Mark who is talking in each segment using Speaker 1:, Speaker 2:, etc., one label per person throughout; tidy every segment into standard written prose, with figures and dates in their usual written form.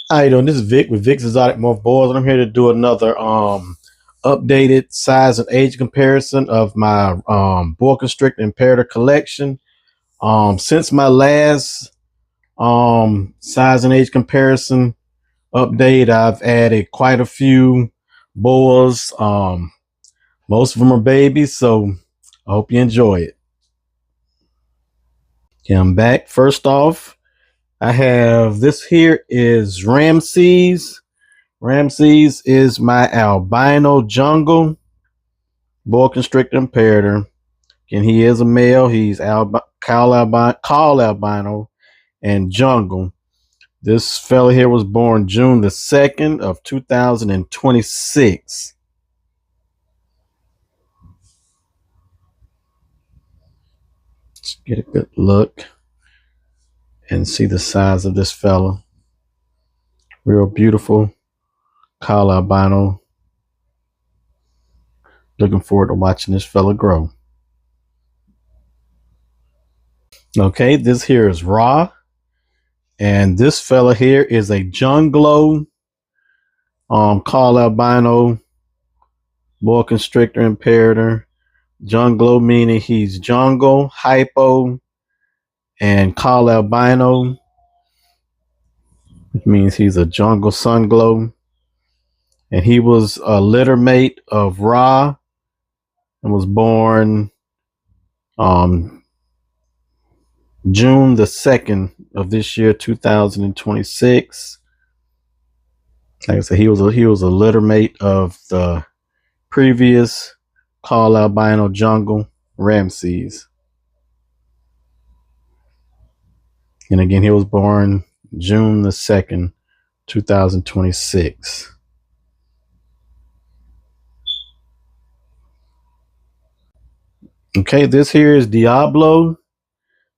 Speaker 1: How you doing? This is Vic with Vic's Exotic Morph Boys, and I'm here to do another updated size and age comparison of my boa constrictor imperator collection. Since my last size and age comparison update, I've added quite a few boas. Most of them are babies, so I hope you enjoy it. Okay, I'm back. First off, I have this here is Ramses. Ramses is my albino jungle boa constrictor imperator, and he is a male. He's call albino and jungle. This fella here was born June the 2nd of 2026. Let's get a good look and see the size of this fella. Real beautiful call albino. Looking forward to watching this fella grow. Okay, this here is Ra. And this fella here is a junglo call albino boa constrictor imperator. Junglo meaning he's jungle, hypo, and call albino. It means he's a jungle sunglow. And he was a litter mate of Ra and was born June the 2nd of this year, 2026. Like I said, he was a litter mate of the previous call albino jungle, Ramses. And again, he was born June the 2nd, 2026. Okay, this here is Diablo.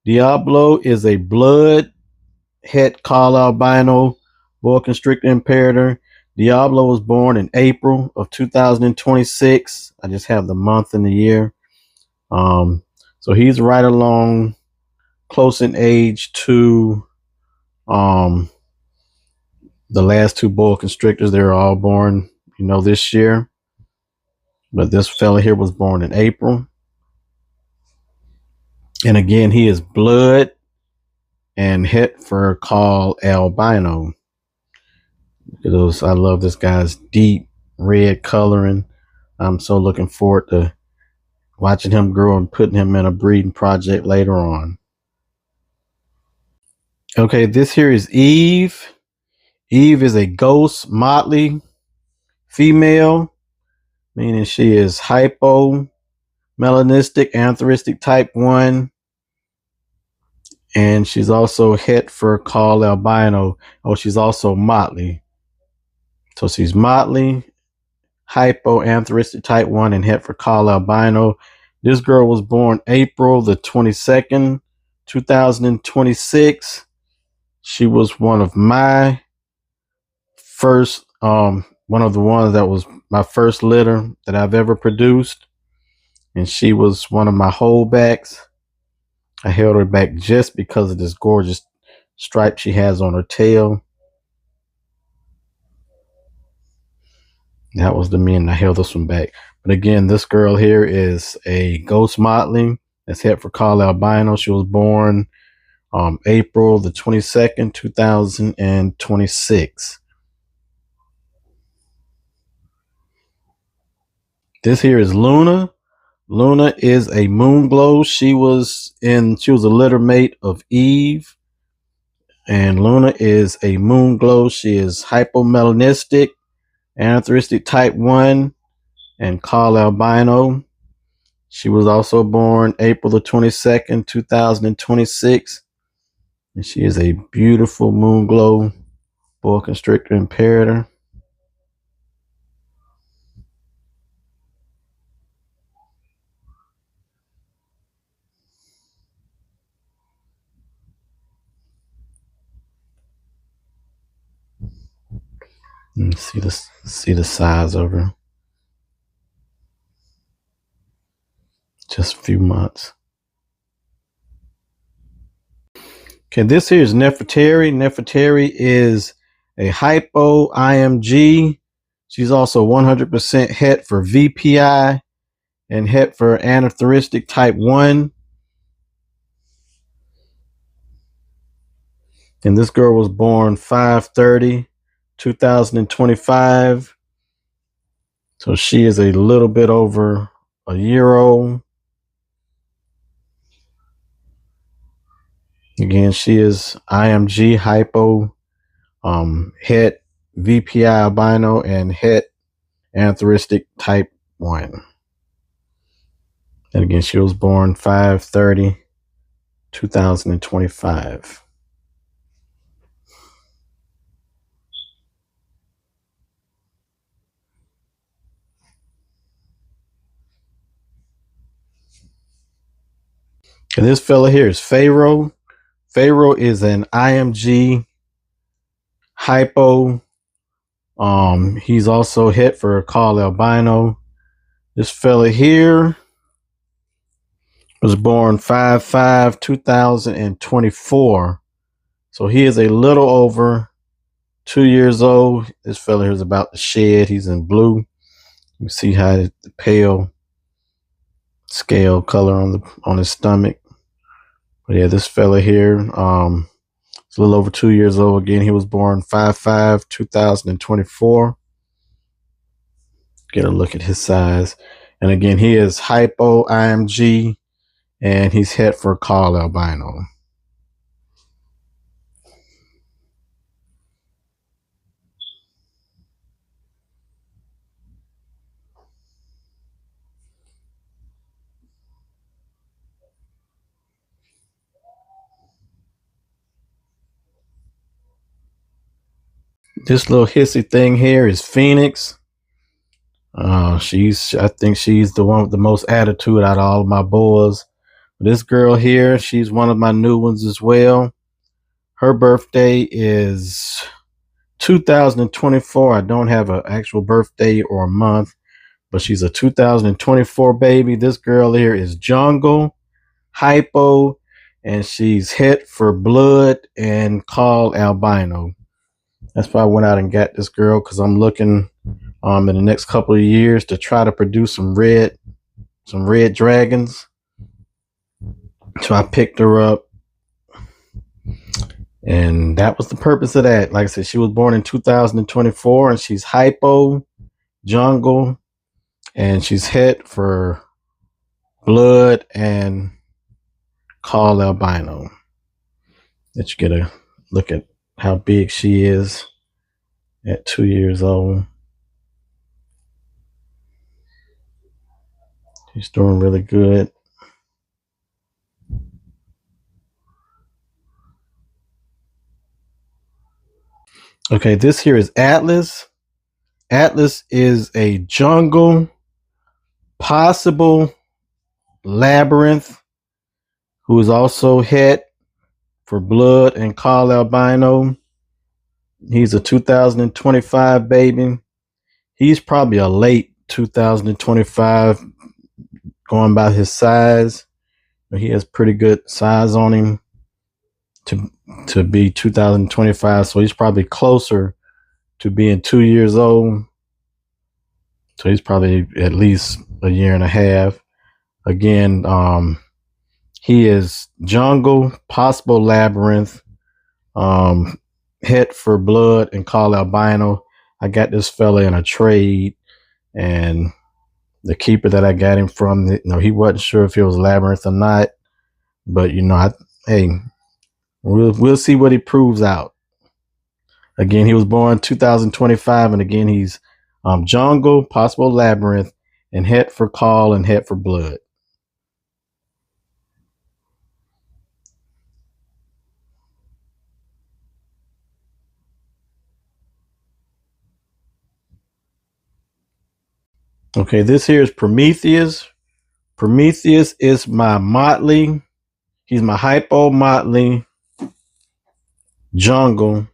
Speaker 1: Diablo is a blood het call albino boa constrictor imperator. Diablo was born in April of 2026. I just have the month and the year. So he's right along close in age to the last two boa constrictors. They were all born, this year. But this fella here was born in April. And again, he is blood and het fur call albino. Look at those. I love this guy's deep red coloring. I'm so looking forward to watching him grow and putting him in a breeding project later on. Okay, this here is Eve. Eve is a ghost motley female, meaning she is hypo melanistic anthristic type 1. And she's also het fur call albino. Oh, she's also motley. So she's motley, hypo anthristic type 1, and het fur call albino. This girl was born April the 22nd, 2026. She was one of my first, one of the ones that was my first litter that I've ever produced. And she was one of my holdbacks. I held her back just because of this gorgeous stripe she has on her tail. That was the mean I held this one back. But again, this girl here is a ghost motley that's het fur call albino. She was born April the 22nd, 2026. This here is Luna. Luna is a moonglow. She was a litter mate of Eve. And Luna is a moonglow. She is hypomelanistic, anthristic type 1, and call albino. She was also born April the 22nd, 2026. And she is a beautiful moonglow boa constrictor imperator. And see the size of her. Just a few months. Okay, this here is Nefertari. Nefertari is a hypo IMG. She's also 100% het for VPI and het for anaphoristic type 1. And this girl was born 5/30/2025. So she is a little bit over a year old. Again, she is IMG hypo, het VPI albino, and het anaphoristic type 1. And again, she was born 5/30/2025. And this fella here is Pharaoh. Pharaoh is an IMG hypo. He's also het for Carl albino. This fella here was born 5/5/2024. So he is a little over 2 years old. This fella here is about to shed. He's in blue. You see how the pale scale color on his stomach. But yeah, this fella here, is a little over 2 years old. Again, he was born 5/5/2024. Get a look at his size. And again, he is hypo IMG, and he's het for Carl albino. This little hissy thing here is Phoenix. I think she's the one with the most attitude out of all of my boys. This girl here, she's one of my new ones as well. Her birthday is 2024. I don't have an actual birthday or a month, but she's a 2024 baby. This girl here is Jungle hypo, and she's het for blood and Carl albino. That's why I went out and got this girl, because I'm looking in the next couple of years to try to produce some red dragons. So I picked her up, and that was the purpose of that. Like I said, she was born in 2024, and she's hypo, jungle, and she's het for blood and Carl albino. Let you get a look at how big she is at 2 years old. She's doing really good. Okay, this here is Atlas. Atlas is a jungle, possible labyrinth, who is also het for blood and Carl albino. He's a 2025 baby. He's probably a late 2025 going by his size. But he has pretty good size on him to be 2025. So he's probably closer to being 2 years old. So he's probably at least a year and a half. Again, he is jungle, possible labyrinth, het for blood and Carl albino. I got this fella in a trade, and the keeper that I got him from, he wasn't sure if it was labyrinth or not. But hey, we'll see what he proves out. Again, he was born 2025, and again, he's jungle, possible labyrinth, and het for Carl and het for blood. Okay, this here is Prometheus. Prometheus is my motley. He's my hypo motley jungle.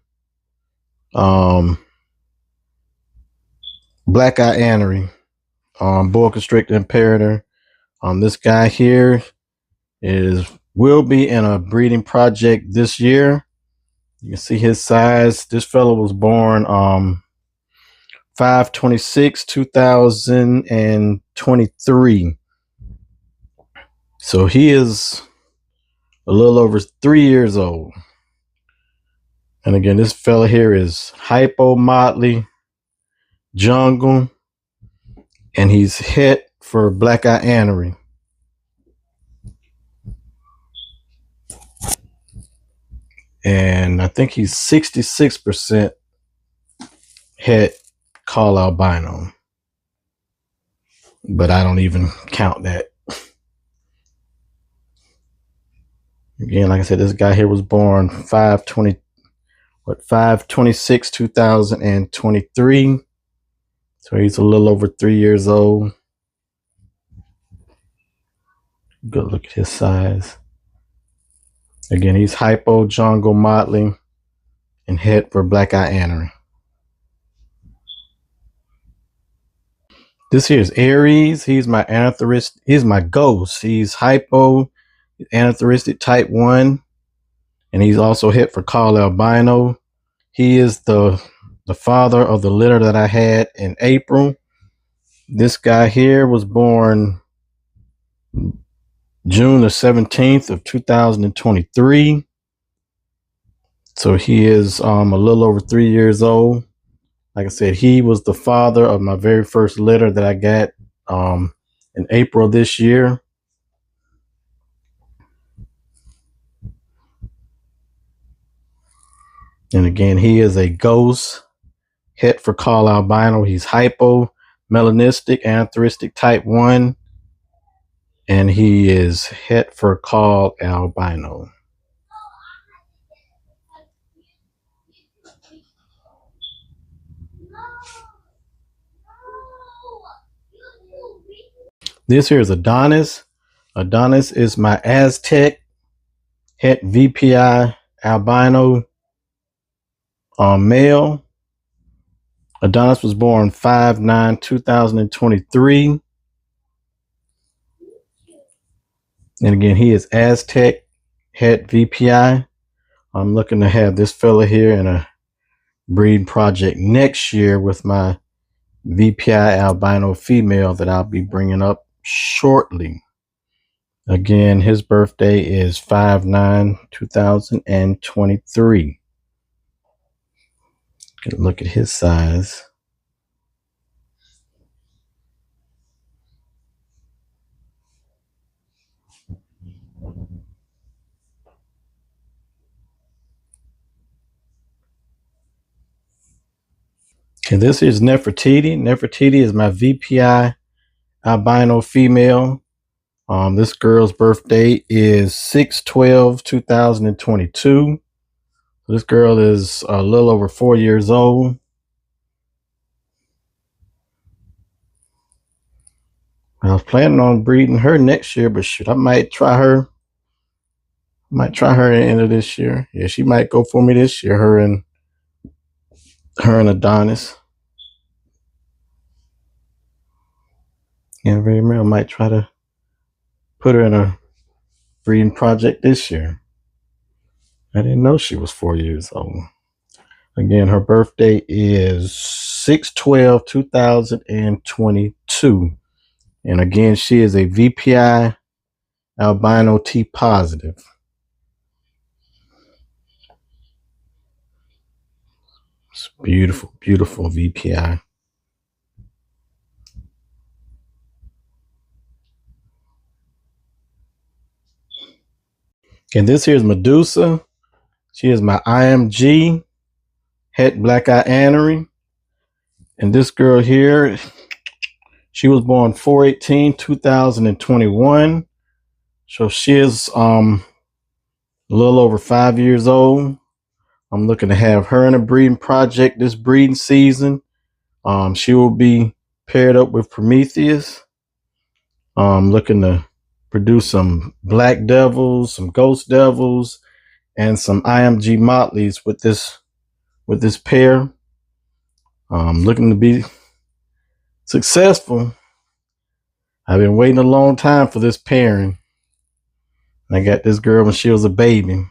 Speaker 1: Black Eye Anery, boa constrictor imperator. This guy here will be in a breeding project this year. You can see his size. This fellow was born 5/26/2023. So he is a little over 3 years old. And again, this fella here is Hypo Motley Jungle, and he's het for Black Eye Anery. And I think he's 66% het call albino, but I don't even count that. Again, like I said, this guy here was born 5/26/2023. So he's a little over 3 years old. Good look at his size. Again, he's Hypo Jungle Motley and het for Black Eye Anery. This here is Aries. He's my anathoristic. He's my ghost. He's Hypo Anathoristic type 1, and he's also het for call albino. He is the father of the litter that I had in April. This guy here was born June the 17th of 2023. So he is a little over 3 years old. Like I said, he was the father of my very first litter that I got in April this year. And again, he is a ghost het for call albino. He's Hypo Melanistic Anathoristic type 1, and he is het for call albino. This here is Adonis. Adonis is my Aztec het VPI albino male. Adonis was born 5/9/2023. And again, he is Aztec het VPI. I'm looking to have this fella here in a breed project next year with my VPI albino female that I'll be bringing up shortly. Again, his birthday is 5/9/2023. Look at his size. Okay, this is Nefertiti. Nefertiti is my VPI albino female. This girl's birthday is 6/12/2022. This girl is a little over 4 years old. I was planning on breeding her next year, but shoot, I might try her. Might try her at the end of this year. Yeah, she might go for me this year. Her and Adonis. Yeah, very well. Might try to put her in a breeding project this year. I didn't know she was 4 years old. Again, her birthday is 6/12/2022. And again, she is a VPI albino T positive. It's beautiful, beautiful VPI. And this here is Medusa. She is my IMG het Black Eye Anery. And this girl here, she was born 4/18/2021. So she is a little over 5 years old. I'm looking to have her in a breeding project this breeding season. She will be paired up with Prometheus. Looking to produce some Black Devils, some Ghost Devils, and some IMG Motleys with this pair. Looking to be successful. I've been waiting a long time for this pairing. I got this girl when she was a baby.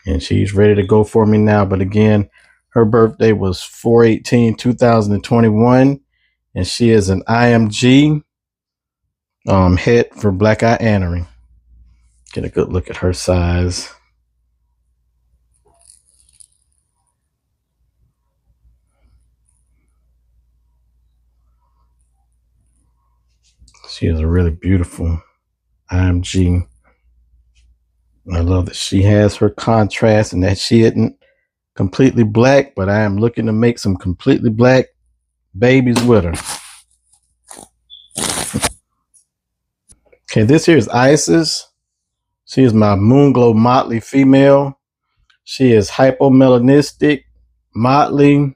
Speaker 1: and she's ready to go for me now. But again, her birthday was 4/18/2021, and she is an IMG het for Black Eye Annery. Get a good look at her size. She is a really beautiful IMG. I love that she has her contrast and that she isn't completely black, but I am looking to make some completely black babies with her. Okay, this here is Isis. She is my Moonglow Motley female. She is hypomelanistic, Motley,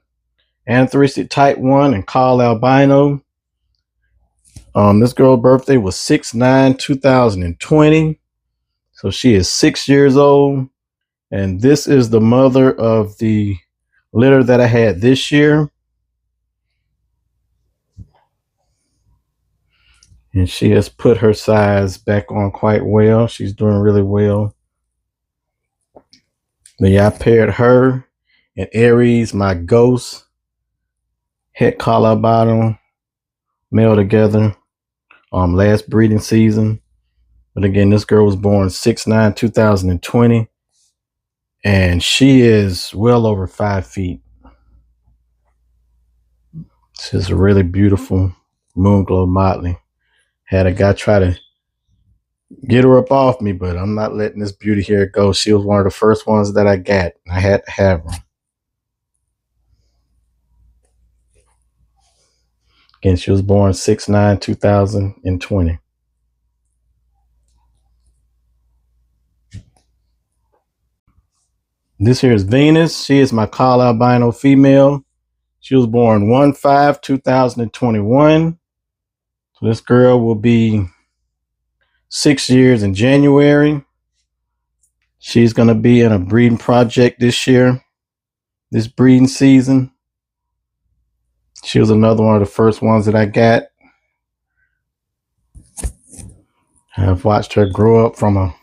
Speaker 1: Aneuploidy type 1, and Call Albino. This girl's birthday was 6/9/2020. So she is 6 years old. And this is the mother of the litter that I had this year. And she has put her size back on quite well. She's doing really well. But yeah, I paired her and Aries, my ghost, het collar albino male together last breeding season. But again, this girl was born 6/9/2020, and she is well over 5 feet. She's a really beautiful Moonglow Motley. Had a guy try to get her up off me, but I'm not letting this beauty here go. She was one of the first ones that I got. I had to have her. Again, she was born 6/9/2020. This here is Venus. She is my Call Albino female. She was born 1/5/2021. So this girl will be 6 years in January. She's going to be in a breeding project this year, this breeding season. She was another one of the first ones that I got. I've watched her grow up from a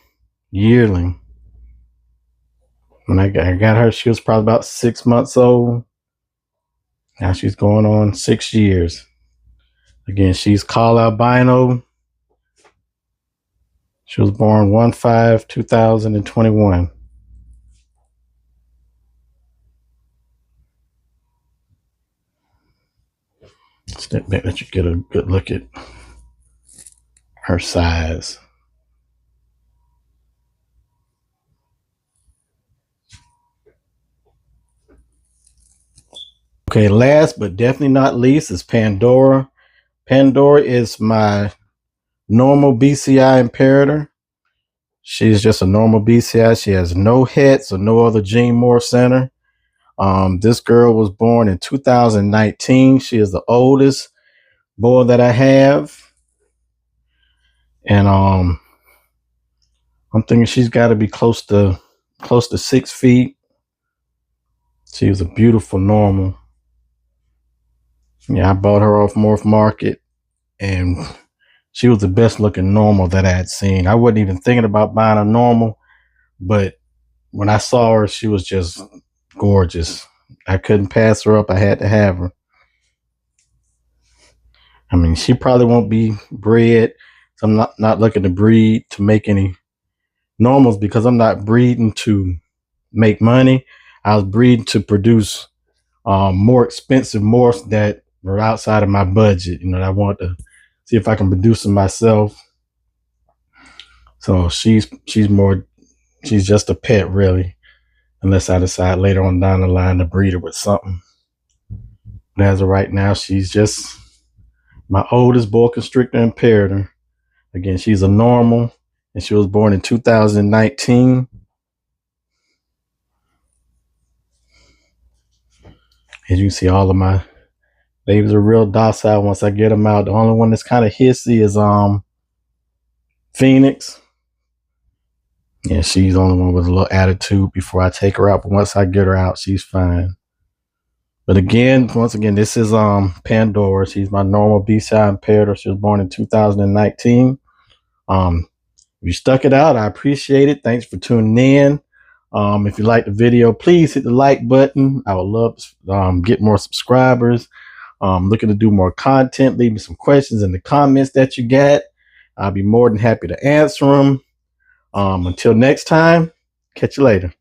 Speaker 1: yearling. When I got her, she was probably about 6 months old. Now she's going on 6 years. Again, she's Call Albino. She was born 1/5/2021. Step back, let you get a good look at her size. Okay, last but definitely not least is Pandora. Pandora is my normal BCI Imperator. She's just a normal BCI. She has no hets or no other gene morph center. This girl was born in 2019. She is the oldest boy that I have. And I'm thinking she's got to be close to 6 feet. She was a beautiful normal. Yeah, I bought her off Morph Market, and she was the best looking normal that I had seen. I wasn't even thinking about buying a normal, but when I saw her, she was just gorgeous. I couldn't pass her up. I had to have her. I mean, she probably won't be bred. So I'm not looking to breed to make any normals because I'm not breeding to make money. I was breeding to produce more expensive morphs that were outside of my budget. I want to see if I can produce them myself. So she's just a pet, really, unless I decide later on down the line to breed her with something. But as of right now, she's just my oldest boa constrictor Imperator. Again, she's a normal, and she was born in 2019. As you can see, all of my babies are real docile once I get them out. The only one that's kind of hissy is Phoenix. Yeah, she's the only one with a little attitude before I take her out. But once I get her out, she's fine. But once again, this is Pandora. She's my normal BCI Imperator. She was born in 2019. If you stuck it out, I appreciate it. Thanks for tuning in. If you like the video, please hit the like button. I would love to get more subscribers. Looking to do more content. Leave me some questions in the comments that you got. I'll be more than happy to answer them. Until next time, catch you later.